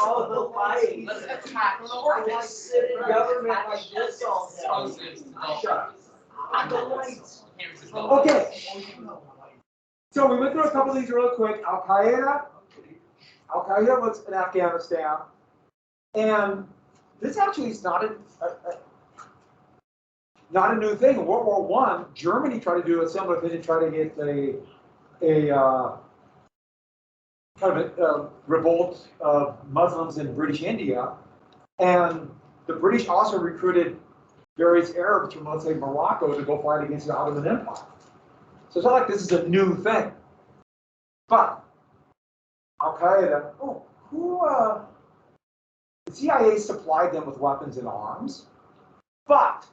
Oh, the lights. Let's attack the I orbit. like sit in government like this all day. Shut. The lights. Okay. So we went through a couple of these real quick. Al-Qaeda was in Afghanistan. And this actually is not a new thing. In World War I, Germany tried to do a similar thing to try to get a revolt of Muslims in British India. And the British also recruited various Arabs from, let's say, Morocco to go fight against the Ottoman Empire. So it's not like this is a new thing. But Al-Qaeda, the CIA supplied them with weapons and arms, but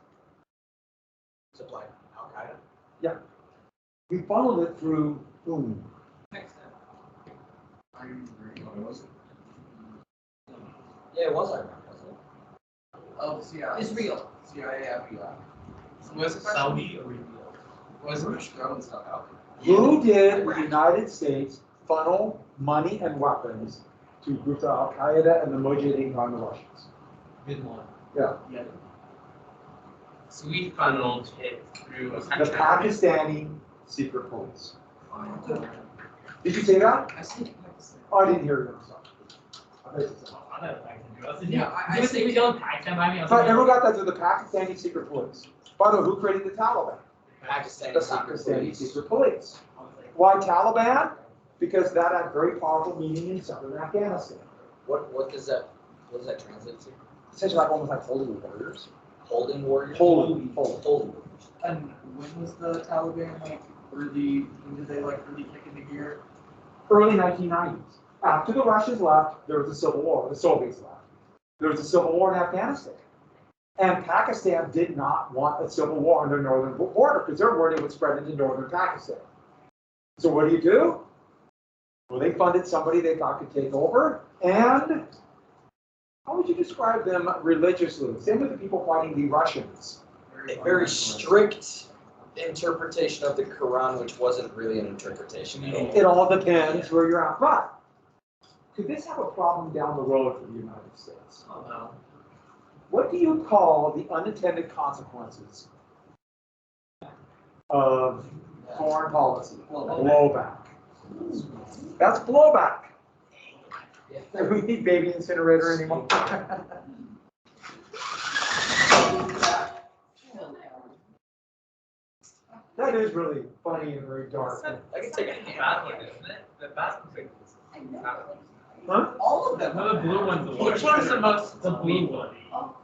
Supplied Al-Qaeda. yeah, we funneled it through whom? Yeah, it was Iraq, wasn't it? Oh, CIA. Israel. CIA, FBI. Was it Saudi or Was it Russian stuff out? Who did the United States funnel money and weapons to groups of Al-Qaeda and the Mujahideen on the Russians? Bin Laden? Yeah. So we funneled it through a The country. Pakistani secret police. Did you say that? I see Pakistan. Oh, I didn't hear you. I'm sorry. I thought you said something. Yeah, I see. We don't Pakistan by me. But everyone got that to the Pakistani secret police. By the way, who created the Taliban? The Pakistani secret Pakistani police. secret police. Why Taliban? Because that had very powerful meaning in southern Afghanistan. What does that translate to? Essentially, like almost like holy warriors. Holding warriors? Holy. Holy warriors. And when was the Taliban when did they really kick into gear? Early 1990s. After the Russians left, there was a civil war. The Soviets left. There was a civil war in Afghanistan. And Pakistan did not want a civil war on their northern border because they're worried it would spread into northern Pakistan. So what do? Well, they funded somebody they thought could take over. And how would you describe them religiously? Same with the people fighting the Russians. A very strict interpretation of the Quran, which wasn't really an interpretation at all. It all depends where you're at. But could this have a problem down the road for the United States? Oh, no. What do you call the unintended consequences of foreign policy? Blowback. That's blowback. Do we need baby incinerator anymore? That is really funny and very dark. I can take a The hand. bad one, isn't it? The bad one's like Huh? All of them. no, the blue one's the worst. Which one's the most? The blue one. What?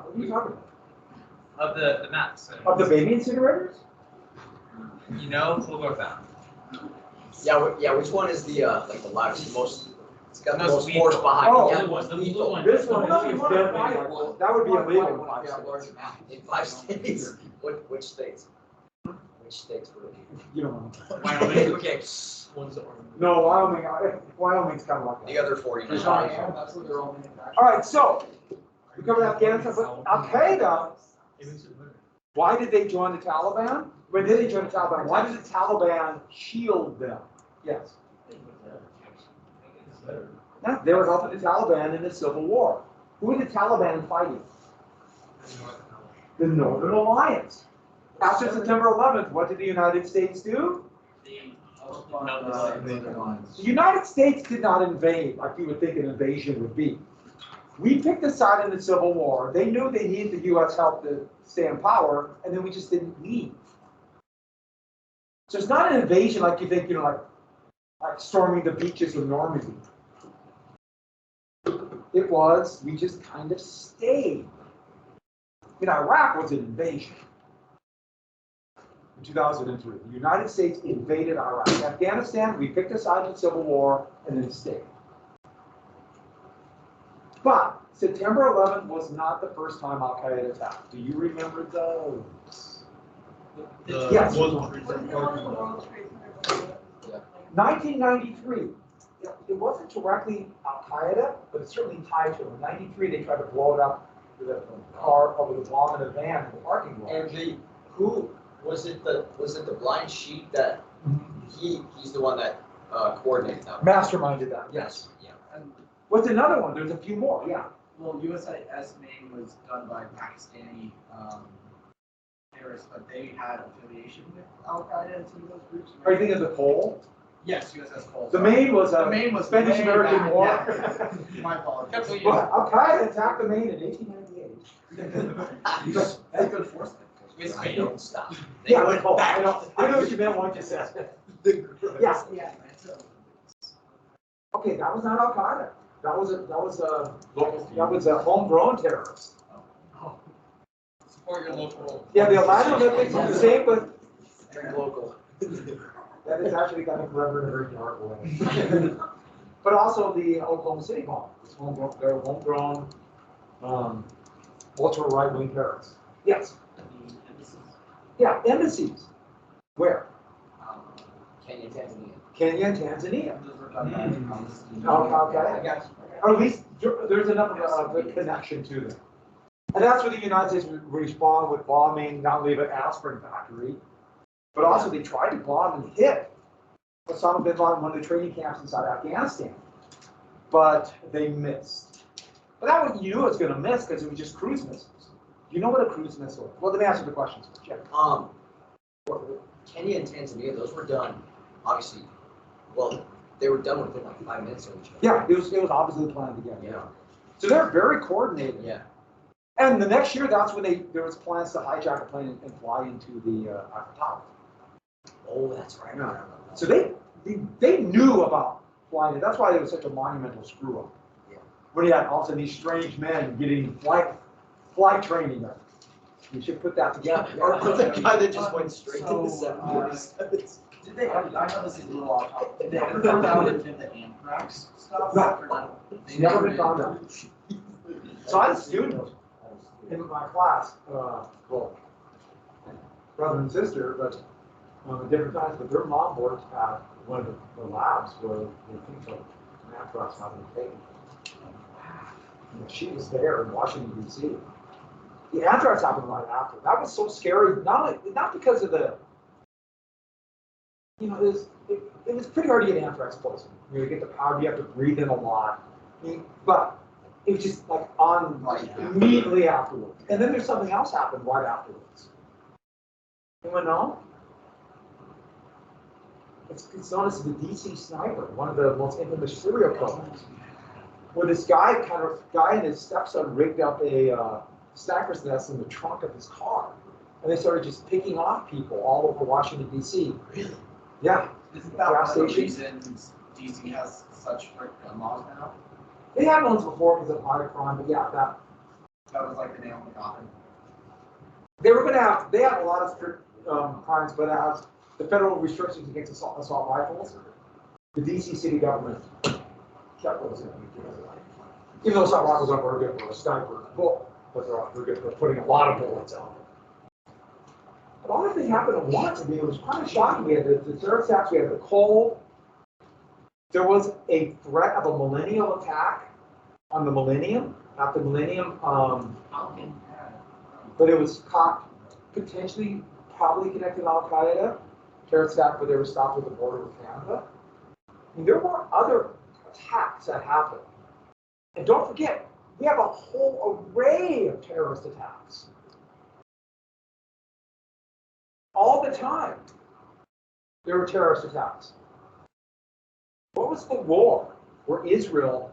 What are you talking about? Of the maps. Of the baby incinerators? You know, we'll go with that. Yeah, which one is the the largest, most? It's got the Most most force lethal. behind Oh, it. the one, the blue lethal. one. This one is No, definitely, that would be illegal. In 5 states. Which states? Which states would it be? You don't know. Wyoming. Okay, One's orange. No, Wyoming's kind of like the that. other 49. That's where they're all manufactured. All right, so we covered Afghanistan, but Al-Qaeda, why did they join the Taliban? When did they join the Taliban? Why did the Taliban shield them? Yes. Yeah, they were helping the Taliban in the Civil War. Who were the Taliban fighting? The Northern Alliance. After September 11th, what did the United States do? The United States did not invade like you would think an invasion would be. We picked a side in the Civil War. They knew they needed the U.S. help to stay in power, and then we just didn't leave. So it's not an invasion like you think, like storming the beaches of Normandy. It was, we just kind of stayed. Iraq was an invasion. In 2003, the United States invaded Iraq. Afghanistan, we picked a side in the Civil War and then stayed. But September 11th was not the first time Al-Qaeda attacked. Do you remember those? Yes. 1993. It wasn't directly Al-Qaeda, but it's certainly tied to it. In 93, they tried to blow it up with a car over the bomb in a van in the parking lot. And who was it? The blind sheep that he's the one that coordinated that. Masterminded that. Yes. Yeah. And, What's another one? There's a few more, yeah. well, USIS Maine was done by Pakistani terrorists, but they had affiliation with Al-Qaeda and some of those groups. Are you thinking of the Cole? Yes, USS Cole. The Maine was The a Maine was Spanish-American way War. back, yeah. My apologies. Couple years. Well, Al-Qaeda attacked the Maine in 1898. That's good foresight. With They Spain. don't stop. They Yeah, went oh, back. I know what you meant once you said it. Yeah, Yeah, so. okay, that was not Al-Qaeda. That was a homegrown terrorist. Support your local. Yeah, the Atlanta Olympics is the same, but Very local. that is actually kind of clever in a very dark way. But also the Oklahoma City bomb, it's homegrown, they're homegrown, ultra right-wing terrorists. Yes, yeah, embassies. Where? Kenya, Tanzania. Kenya and Tanzania. Those were done by Pakistani. Okay. I got you. Or at least there's enough of a connection to them. And that's where the United States would respond with bombing not only the aspirin factory, but also they tried to bomb and hit Osama bin Laden, one of the training camps inside Afghanistan. But they missed. But that one you knew it was going to miss because it was just cruise missiles. You know what a cruise missile is? Well, let me answer the questions. Yeah. Kenya and Tanzania, those were done, obviously, well, they were done within like 5 minutes of each other. Yeah, it was obviously planned together. Yeah. So they're very coordinated. Yeah. And the next year, that's when there was plans to hijack a plane and fly into the Eiffel Tower. Oh, that's right. Yeah. So they knew about flying it. That's why it was such a monumental screw up. Yeah. When you had all of a sudden these strange men getting flight training. You should put that together. Or the guy that just went straight to the So, 747. Did they, I know this is a little off topic, did they ever find out if the anthrax stuff? No. Or not? It's never been found out. So I had a student in my class, well, brother and sister, but at different times, but their mom worked at one of the labs where they think of anthrax having been taken. And she was there in Washington, D.C. The anthrax happened right after. That was so scary, not because of the, it was pretty hard to get anthrax poisoning. You get the powder, you have to breathe in a lot. But it was just like immediately afterwards. And then there's something else happened right afterwards. Anyone know? It's known as the DC Sniper, one of the most infamous serial killers. Where this guy and his stepson rigged up a sniper's nest in the trunk of his car. And they started just picking off people all over Washington, D.C. Really? Yeah. Isn't that one of the Gas station. reasons DC has such strict gun laws now? They had ones before because of high crime, but yeah, that That was like the nail in the coffin. they had a lot of strict crimes, but as the federal restrictions against assault rifles, the DC city government kept those in. Even though assault rifles aren't very good for a sniper bullet, but they're good for putting a lot of bullets out. But all that thing happened at once. I mean, it was kind of shocking. We had the terrorist attacks, we had the cold. There was a threat of a millennial attack on the millennium, after millennium, but it was caught potentially, probably connected to Al-Qaeda, terrorist attack, but they were stopped at the border with Canada. I mean, there were other attacks that happened. And don't forget, we have a whole array of terrorist attacks. All the time, there were terrorist attacks. What was the war where Israel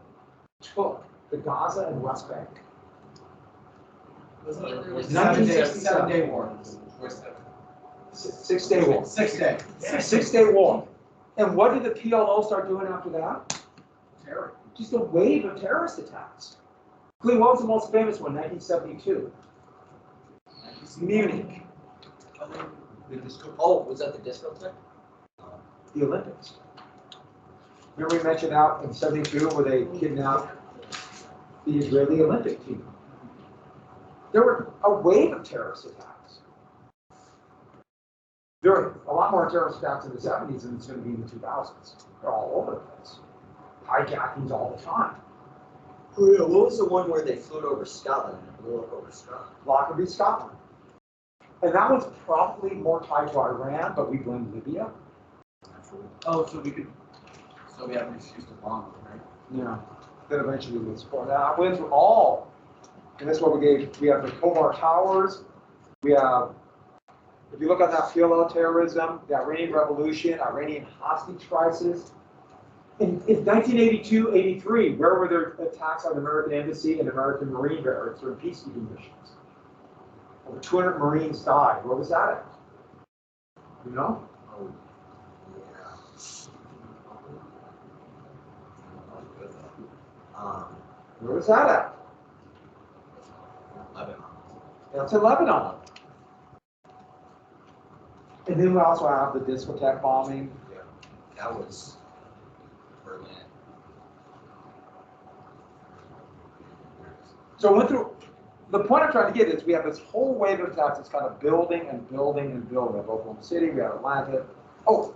took the Gaza and West Bank? Was it 1967. 7-day war? 6 Day War. 6 day. 6 Day War. And what did the PLO start doing after that? Terror. Just a wave of terrorist attacks. What was the most famous one? 1972. Munich, Oh, was that the disco thing? the Olympics. Remember we mentioned out in 72 where they kidnapped the Israeli Olympic team. There were a wave of terrorist attacks. There were a lot more terrorist attacks in the 70s than it's going to be in the 2000s. They're all over the place. Hijackings all the time. Oh, yeah. What was the one where they flew over Scotland and it blew up over Scotland? Lockerbie, Scotland. And that one's probably more tied to Iran, but we blame Libya. Oh, so we could. So we have an excuse to bomb them, right? Yeah. Then eventually we explore. Now, I went through all, and that's what we gave. We have the Kobar Towers. We have, if you look at that field of terrorism, the Iranian Revolution, Iranian hostage crisis. In 1982-83, where were there attacks on the American embassy and American Marine barracks during peacekeeping missions? Over 200 Marines died. Where was that at? You know? Oh, yeah. Where was that at? Lebanon. That's in Lebanon. And then we also have the discotheque bombing. Yeah, that was Berlin. So I went through, the point I'm trying to get is we have this whole wave of attacks that's kind of building and building and building. We have Oklahoma City, we have Atlanta. Oh,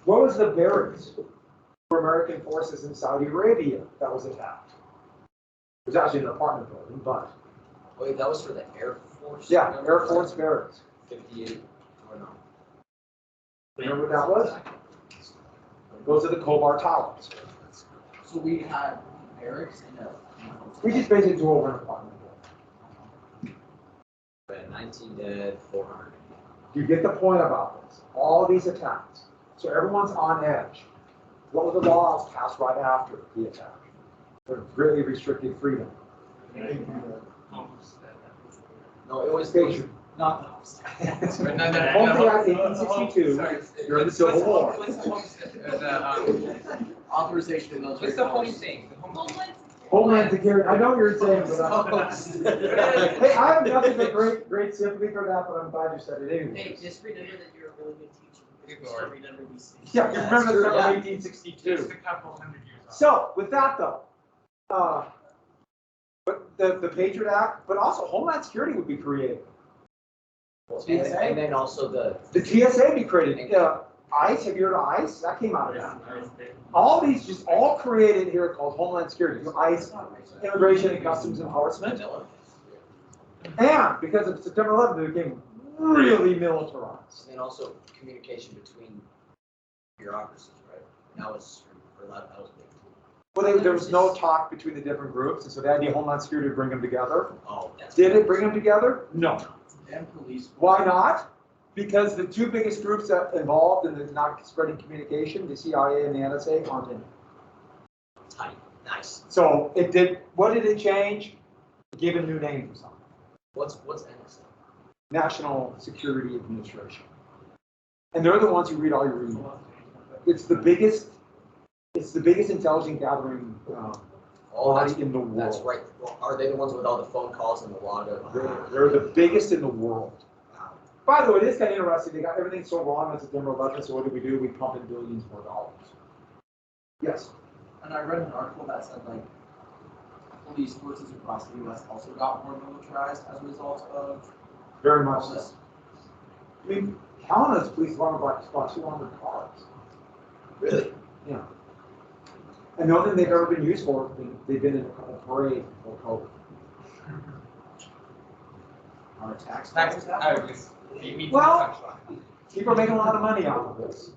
what was the barracks for American forces in Saudi Arabia that was attacked? It was actually an apartment building, but. Wait, that was for the Air Force? Yeah, remember? Air Force barracks. 58 or no? Remember what that was? Those are the Kobar Towers. So we had barracks in a. We just basically do over an apartment building. But 19 dead, 400. You get the point about this. All of these attacks. So everyone's on edge. What were the laws passed right after the attack? They're really restricting freedom. No, it was Patriot. Not the Home Act 1862 during the Civil War. authorization of military. What's the home force. thing? The home thing. Homeland Security. I know what you're saying, but hey, I have nothing but great sympathy for that, but I'm glad you said it Hey, anyway. just remember that you're a really good teacher. Good Just Lord. remember these things. Yeah, you remember the true, stuff yeah. of Just 1862. a couple hundred years off. So with that though, but the Patriot Act, but also Homeland Security would be created. And then also The TSA be created. ICE, have you heard of ICE? That came out of that. All these just all created here called Homeland Security. ICE, Immigration and Customs Enforcement. And because of September 11th, it became really militarized. And also communication between bureaucracies, right? That was that was big. Well, there was no talk between the different groups, and so the idea of Homeland Security to bring them together. Oh, that's Did it bring them together? No. And police. Why not? Because the two biggest groups that involved in the not spreading communication, the CIA and the NSA, aren't in it. tight. Nice. So it did. What did it change? It gave a new name or something. What's NSA? National Security Administration. And they're the ones who read all your emails. It's the biggest. It's the biggest intelligence gathering Oh, body in the world. that's right. Well, are they the ones with all the phone calls and the log of? They're the biggest in the world. Wow. By the way, this kind of interesting. They got everything so wrong on September 11th. So what do? We pump in billions more dollars. Yes. And I read an article that said like police forces across the U.S. also got more militarized as a result of Very much all so. this. I mean, Canada's police department bought 200 cars. Really? Yeah. And the only thing they've ever been used for, they've been in a parade for COVID. Our tax Tax, dollars that I way? would just, you mean Well- People are making a lot of money off of this.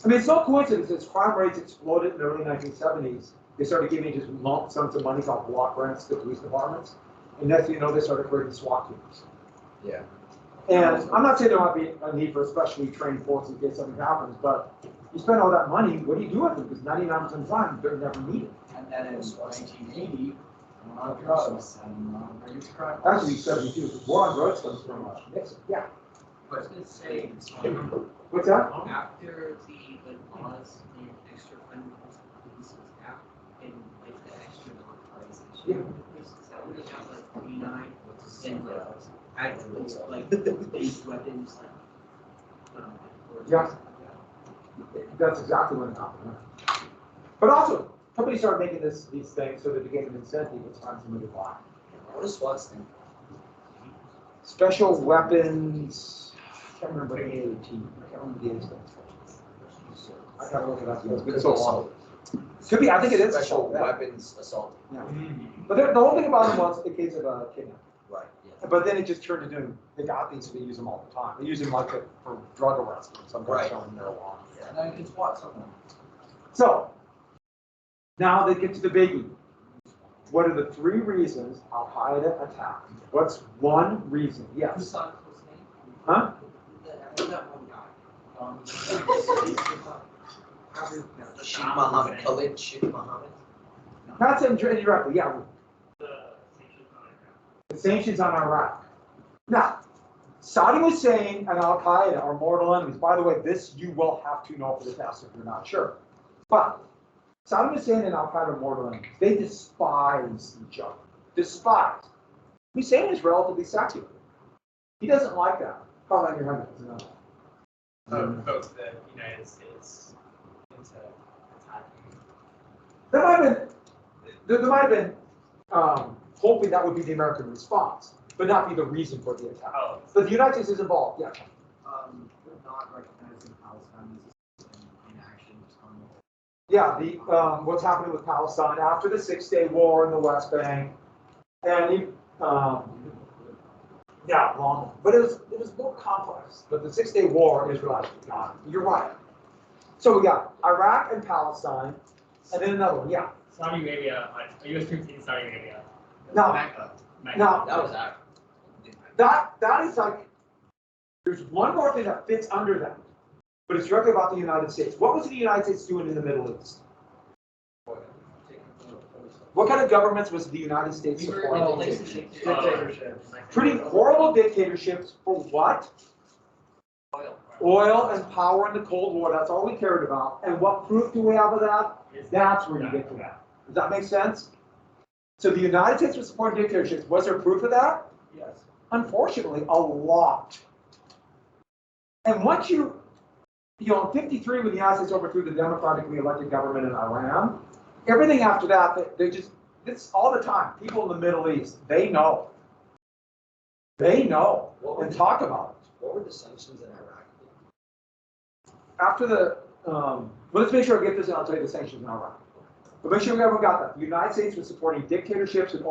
I mean, it's no coincidence that crime rates exploded in the early 1970s. They started giving just lump sums of money called block grants to police departments. And next thing you know, they started creating SWAT teams. Yeah. And I'm not saying there might be a need for a specially trained force in case something happens, but you spend all that money, what do you do with it? Because 99% of the time, they're never needed. And then in 1980, a lot of drugs and reduced crime. Actually, 72, because war on drugs comes from Nixon. Yeah. I was gonna say, What's that? after the laws and extra funding for police was out, and like the extra militarization. So we got like 49 and actually like base weapons like. Yeah. That's exactly what happened. But also, companies started making these things so that they get an incentive each time somebody buy. What does SWAT stand Special weapons. I can't remember the AAT. I can't remember the A stands for. I gotta look it up. It's been so long. Could be. I think it is Special yeah. weapons assault. Yeah. But the whole thing about them was the case of kidnapping. Right. Yeah. But then it just turned into they got these. They use them all the time. They use them like for drug arrests. Sometimes Right. selling marijuana. And then it's what something. So Now they get to the biggie. What are the 3 reasons Al-Qaeda attacked? What's one reason? Yes. Saddam Hussein? Huh? That one guy. Sheikh Mohammed, Khalid Sheikh Mohammed. Not saying indirectly, yeah. The sanctions on Iraq. The sanctions on Iraq. Now, Saddam Hussein and Al-Qaeda are mortal enemies. By the way, this you will have to know for the test if you're not sure. But Saddam Hussein and Al-Qaeda are mortal enemies. They despise each other. Despise. Hussein is relatively secular. He doesn't like that. Call on your hand. Provoked the United States into attacking. There might have been hoping that would be the American response, but not be the reason for the attack. Oh, But the United States is involved, yeah. Not recognizing Palestine in action on Yeah, the what's happening with Palestine after the 6-day war in the West Bank, and yeah, long, but it was more complex. But the 6-day war is really you're right. So we got Iraq and Palestine, and then another one. Yeah. Saudi Arabia, U.S. troops in Saudi Arabia. Now, Mecca. now That was that. that is like there's one more thing that fits under that, but it's directly about the United States. What was the United States doing in the Middle East? What kind of governments was the United States We were supporting? in dictatorships. Pretty horrible dictatorships for what? Oil. Oil and power in the Cold War. That's all we cared about. And what proof do we have of that? That's where you get to that. Does that make sense? So the United States was supporting dictatorships. Was there proof of that? Yes. Unfortunately, a lot. And once in 53, when the United States overthrew the democratically elected government in Iran, everything after that, it's all the time. People in the Middle East, they know. They know and talk about it. What were the sanctions in Iraq? After well, let's make sure I get this and I'll tell you the sanctions in Iraq. But make sure we ever got that. The United States was supporting dictatorships and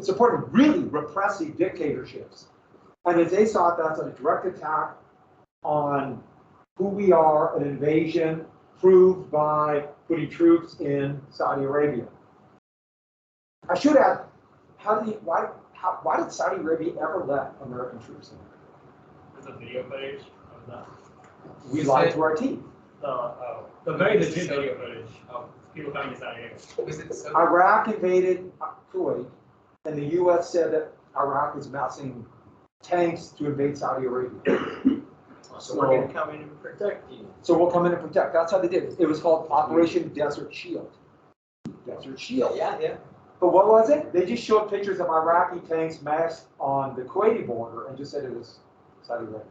supporting really repressive dictatorships. And as they saw it, that's a direct attack on who we are, an invasion proved by putting troops in Saudi Arabia. I should add, why did Saudi Arabia ever let American troops in? There's a video footage of that. We lied to our team. The very legit video footage of people coming to Saudi Arabia. Was it so? Iraq invaded Kuwait, and the U.S. said that Iraq was amassing tanks to invade Saudi Arabia. So we're going to come in and protect you. So we'll come in and protect. That's how they did it. It was called Operation Desert Shield. Desert Shield. Yeah. But what was it? They just showed pictures of Iraqi tanks massed on the Kuwaiti border and just said it was Saudi Arabia.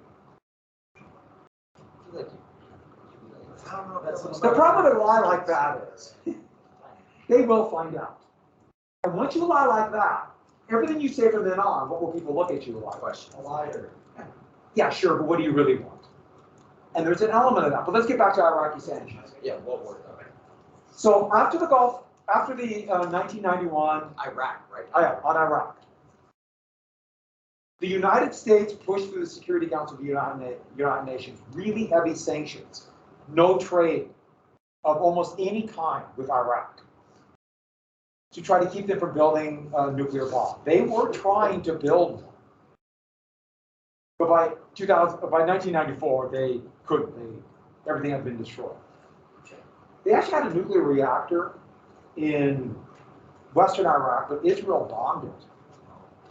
I don't know if that's The problem with a lie like that is they will find out. And once you lie like that, everything you say from then on, what will people look at you like? question. A liar. Yeah, sure, but what do you really want? And there's an element of that. But let's get back to Iraqi sanctions. Yeah, what were they? So after the 1991 Iraq, right? on Iraq, the United States pushed through the Security Council of the United Nations really heavy sanctions, no trade of almost any kind with Iraq, to try to keep them from building a nuclear bomb. They were trying to build one. But by 1994, they couldn't. Everything had been destroyed. They actually had a nuclear reactor in Western Iraq, but Israel bombed it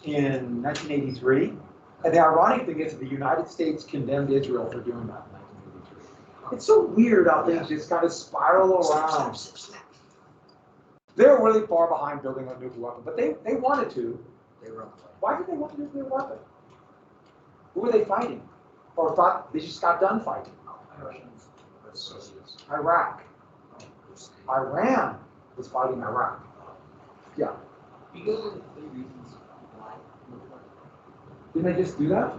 in 1983. And the ironic thing is that the United States condemned Israel for doing that in 1983. It's so weird how things just kind of spiral around. They're really far behind building a nuclear weapon, but they wanted to. They were on the way. Why did they want a nuclear weapon? Who were they fighting? Or thought they just got done fighting? Russians. Iraq. Iran was fighting Iraq. Yeah. You go to the 3 reasons why. Didn't they just do that?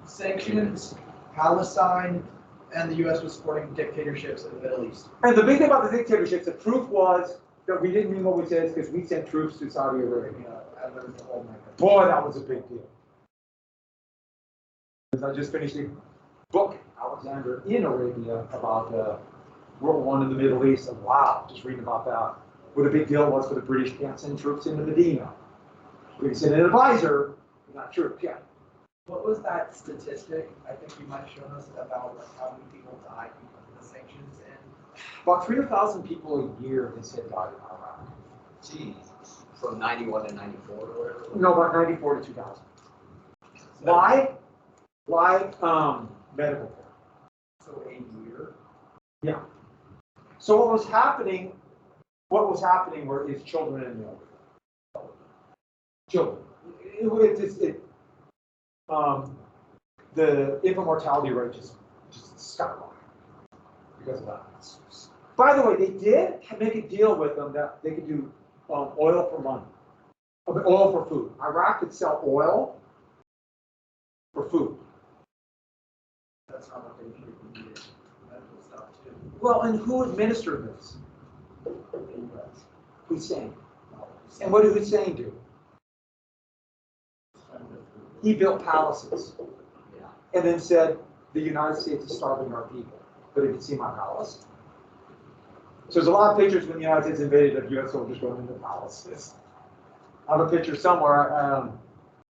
Sanctions, Palestine, and the U.S. was supporting dictatorships in the Middle East. And the big thing about the dictatorships, the proof was that we didn't mean what we said because we sent troops to Saudi Arabia. I learned the whole Mecca. Boy, that was a big deal. Because I just finished a book, Alexander in Arabia, about World War I in the Middle East, and wow, just reading about that. What a big deal it was for the British can't send troops into Medina. We can send an advisor, but not troops, yeah. What was that statistic? I think you might have shown us about like how many people died because of the sanctions and About 300,000 people a year, they said, died in Iraq. Jeez. From 91 to 94 or whatever. No, about 94 to 2000. Why? Medical care. so a year. Yeah. So what was happening were is children and elderly. Children. The infant mortality rate just skyrocketed because of that. By the way, they did make a deal with them that they could do oil for money. I mean, oil for food. Iraq could sell oil for food. That's not what they needed. They needed medical stuff too. Well, and who administered this? The US. Hussein. And what did Hussein do? He built palaces. Yeah. And then said, the United States is starving our people. But if you see my palace. So there's a lot of pictures when the United States invaded of US soldiers going into palaces. I have a picture somewhere.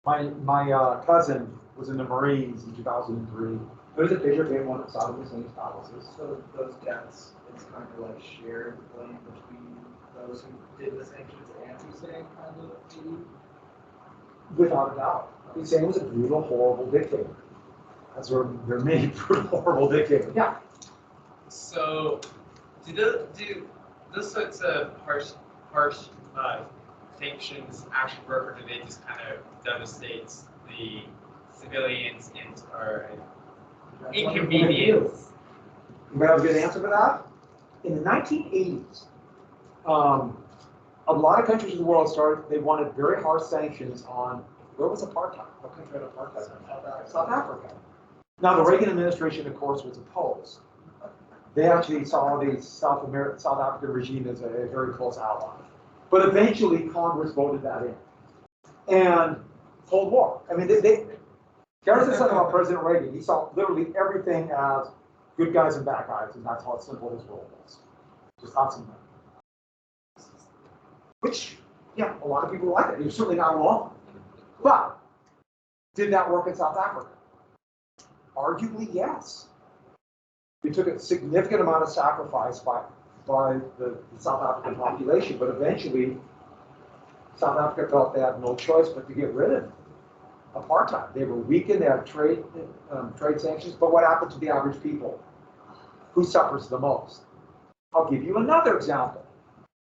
My cousin was in the Marines in 2003. There's a picture of him on Saddam Hussein's palaces. So those deaths, it's kind of like shared blame between those who did the sanctions and Hussein, kind of maybe. Without a doubt. Hussein was a brutal, horrible dictator. As there are many brutal, horrible dictators. Yeah. So, do those sorts of harsh sanctions actually work, or do they just kind of devastate the civilians and or inconvenience? Anybody have a good answer for that? In the 1980s, a lot of countries in the world they wanted very harsh sanctions on, where was apartheid? What country had apartheid? South Africa. Now, the Reagan administration, of course, was opposed. They actually saw the South African regime as a very close ally. But eventually, Congress voted that in. And Cold War. I mean, Garrison said about President Reagan, he saw literally everything as good guys and bad guys, and that's how simple his world was. Just not simple. Which, yeah, a lot of people like it. He was certainly not wrong. But did that work in South Africa? Arguably, yes. It took a significant amount of sacrifice by the South African population, but eventually South Africa felt they had no choice but to get rid of apartheid. They were weakened, they had trade sanctions, but what happened to the average people? Who suffers the most? I'll give you another example.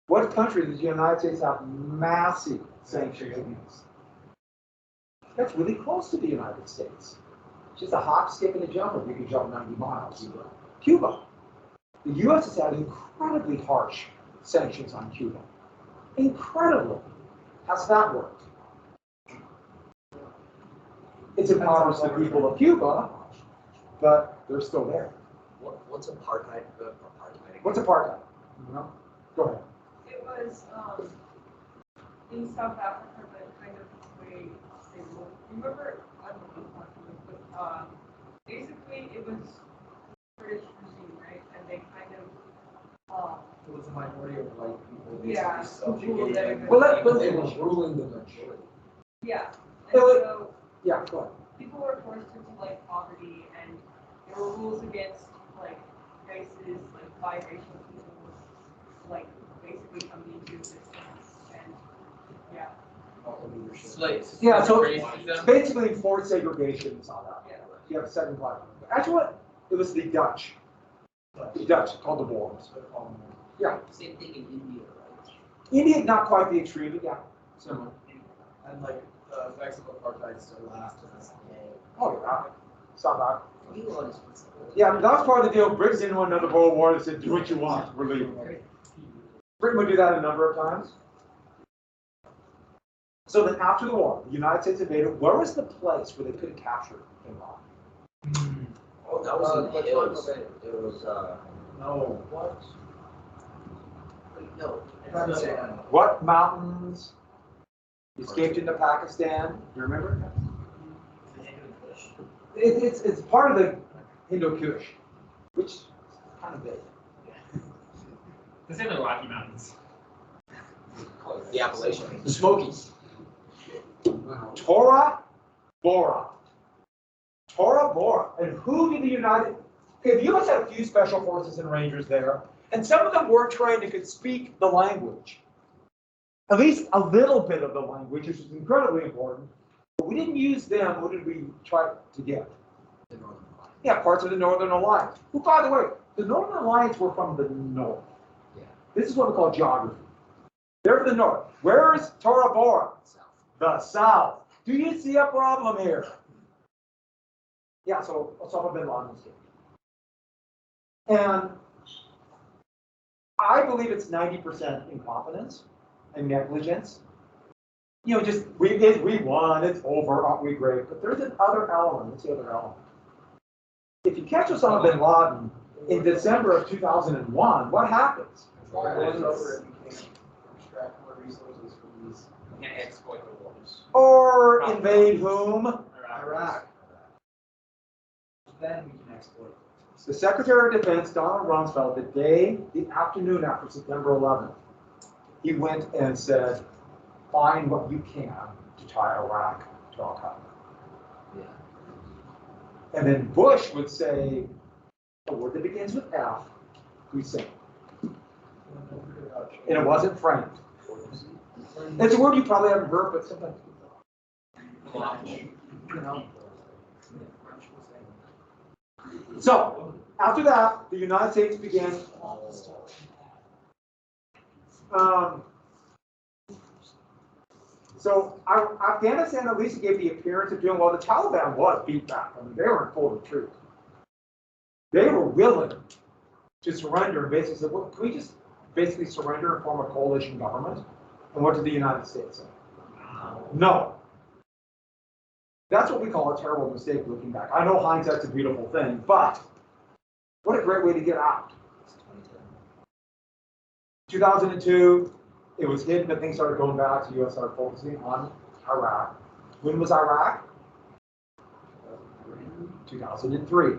What country does the United States have massive sanctions against? That's really close to the United States. Just a hop, skip, and a jump if you can jump 90 miles. Cuba. The U.S. has had incredibly harsh sanctions on Cuba. Incredibly. How's that worked? It's impoverished the people of Cuba, but they're still there. What's apartheid? What's apartheid? You know? Go ahead. It was in South Africa, but kind of way stable. Remember, I don't know if but basically it was British regime, right? And they kind of It was a minority of white people. Yeah, Subjugating. that are Well, But they were ruling the majority. yeah. And Well, so Yeah, go ahead. people were forced into like poverty, and there were rules against like races, like biracial people, like basically coming into existence, and yeah. Slaves. Yeah, so Racism. basically forced segregation in South Africa. Yeah. You have second class. Actually, what? It was the Dutch. The Dutch called the Boers. Yeah. Same thing in India, right? India, not quite the extreme, but yeah, similar. And like the effects of apartheid still last to this day. Oh, yeah. South Africa. You all just what's the Yeah, that was part of the deal. Britain's didn't want another World War. They said, do what you want. We're leaving. Britain would do that a number of times. So then after the war, the United States invaded. Where was the place where they could have captured Iraq? Oh, that was in the But hills. Congo It was, No. what? No. Afghanistan. What mountains escaped into Pakistan? Do you remember? It's part of the Hindu Kush, which is kind of big. It's in the Rocky Mountains. The Appalachian, the Smokies. Tora Bora. Tora Bora. And who did the United... Okay, the U.S. had a few special forces and rangers there, and some of them were trained and could speak the language. At least a little bit of the language, which is incredibly important. But we didn't use them. Who did we try to get? The Northern Alliance. Yeah, parts of the Northern Alliance. Who, by the way, the Northern Alliance were from the north. Yeah. This is what we call geography. They're the north. Where's Tora Bora? South. The south. Do you see a problem here? Yeah, so Osama bin Laden was here. And I believe it's 90% incompetence and negligence. You know, just we won, it's over, aren't we great? But there's another element. What's the other element? If you catch Osama bin Laden in December of 2001, what happens? Extract more resources from these. Can't exploit the wars. Or invade whom? Iraq. Then we can exploit. The Secretary of Defense, Donald Rumsfeld, the afternoon after September 11th, he went and said, find what you can to tie Iraq to Al-Qaeda. Yeah. And then Bush would say, a word that begins with F, Hussein. And it wasn't framed. It's a word you probably haven't heard, but sometimes So, after that, the United States began. So Afghanistan at least gave the appearance of doing well. The Taliban was beat back. I mean, they were in full retreat. They were willing to surrender and basically said, well, can we just basically surrender and form a coalition government? And what did the United States say? No. That's what we call a terrible mistake looking back. I know hindsight's a beautiful thing, but what a great way to get out. 2002, it was hidden, but things started going back, so the U.S. started focusing on Iraq. When was Iraq? 2003.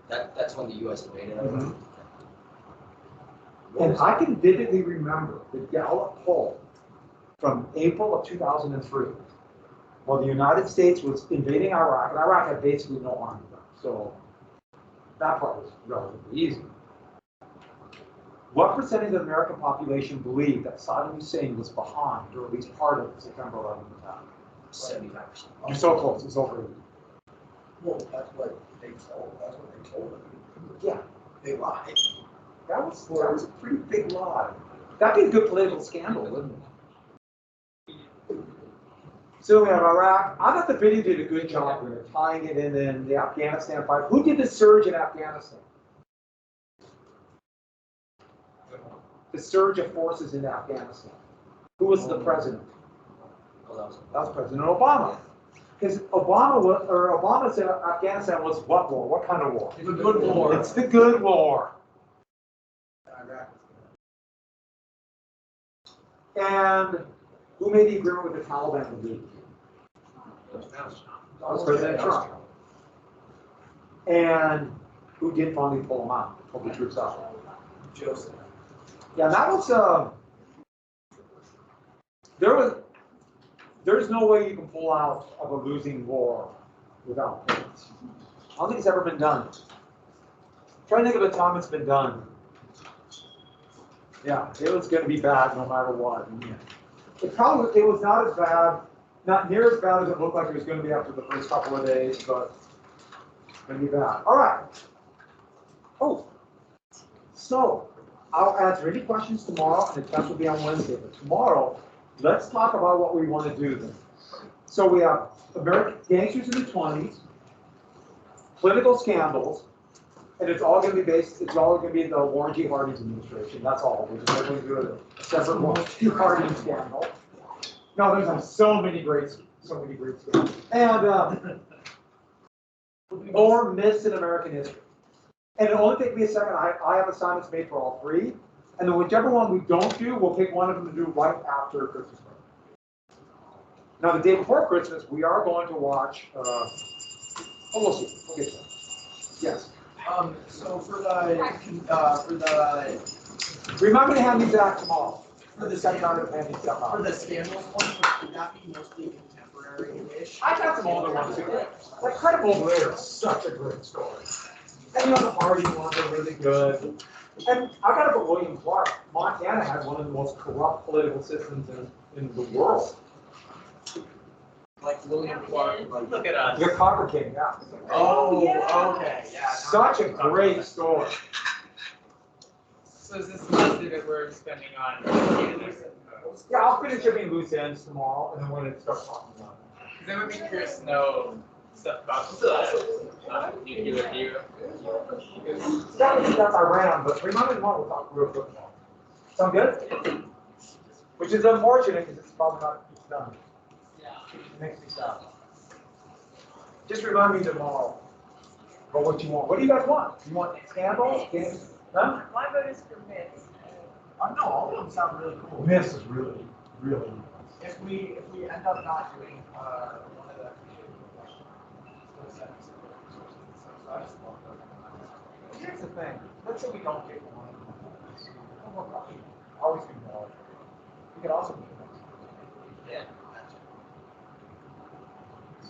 That's when the U.S. invaded. Mhm. And I can vividly remember the Gallup poll from April of 2003. While the United States was invading Iraq, and Iraq had basically no army left, so that part was relatively easy. What percentage of the American population believed that Saddam Hussein was behind, or at least part of the September 11th attack? 75%. You're so close, it's over 80. Well, that's what they told them. Yeah, They lied. that was a pretty big lie. That'd be a good political scandal, wouldn't it? So we have Iraq. I thought the video did a good job with it, tying it in the Afghanistan fight. Who did the surge in Afghanistan? The surge of forces in Afghanistan. Who was the president? Oh, that was President Obama. Because Obama said Afghanistan was what war? What kind of war? It's a good war. It's the good war. Iraq. And who made the agreement with the Taliban to leave? That was President Trump. And who did finally pull them out, pull the troops out? Joseph. Yeah, that was, there's no way you can pull out of a losing war without points. I don't think it's ever been done. Try to think of a time it's been done. Yeah, it was going to be bad no matter what. And yeah. It was not as bad, not near as bad as it looked like it was going to be after the first couple of days, but it's going to be bad. All right. Oh, so I'll answer any questions tomorrow, and the test will be on Wednesday. But tomorrow, let's talk about what we want to do then. So we have American gangsters in the 20s, political scandals, and it's all going to be the Warren G. Harding's administration. That's all. We're just going to do a separate Warren G. Harding scandal. No, there's so many great scandals. And or myths in American history. And it'll only take me a second. I have assignments made for all three. And then whichever one we don't do, we'll pick one of them to do right after Christmas break. Now, the day before Christmas, we are going to watch, we'll see. We'll get to that. Yes. So for the Remind me to hand these back tomorrow. For the second time, hand these back for out. the scandals one, would that be mostly contemporary-ish? I got some older ones too. Like Credible Blair is such a great story. And you know, the Hardy ones are really good. And I gotta put William Clark. Montana has one of the most corrupt political systems in the world. Like William Clark, like. Look at us. The Copper King, yeah. Oh, yeah. okay, yeah. Such a great story. So is this mostly that we're spending on? Yeah, I'll finish shipping loose ends tomorrow, and then we're gonna start talking about it. Because I would be curious to know stuff about nuclear deal. That's our round, but remind me tomorrow, we'll talk real quick about it. Sound good? Which is unfortunate, because it's probably not, it's done. It makes me sad. Just remind me tomorrow about what you want. What do you guys want? You want scandals? Games? Huh? My vote is for myths. No, all of them sound really cool. Myths is really, really. If we end up not doing one of the. Here's the thing. Let's say we don't get one. We'll probably always be more. We could also be next. Yeah.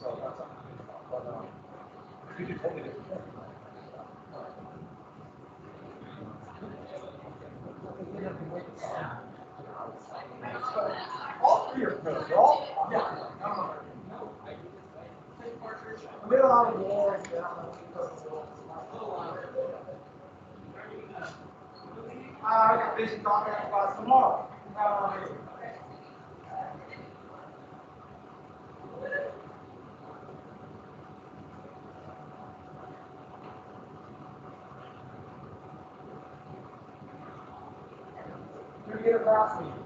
So that's something to think about. But we could totally different thing. All three are good. They're all. We had a lot of wars. I got busy talking about tomorrow. You're gonna get a class meeting.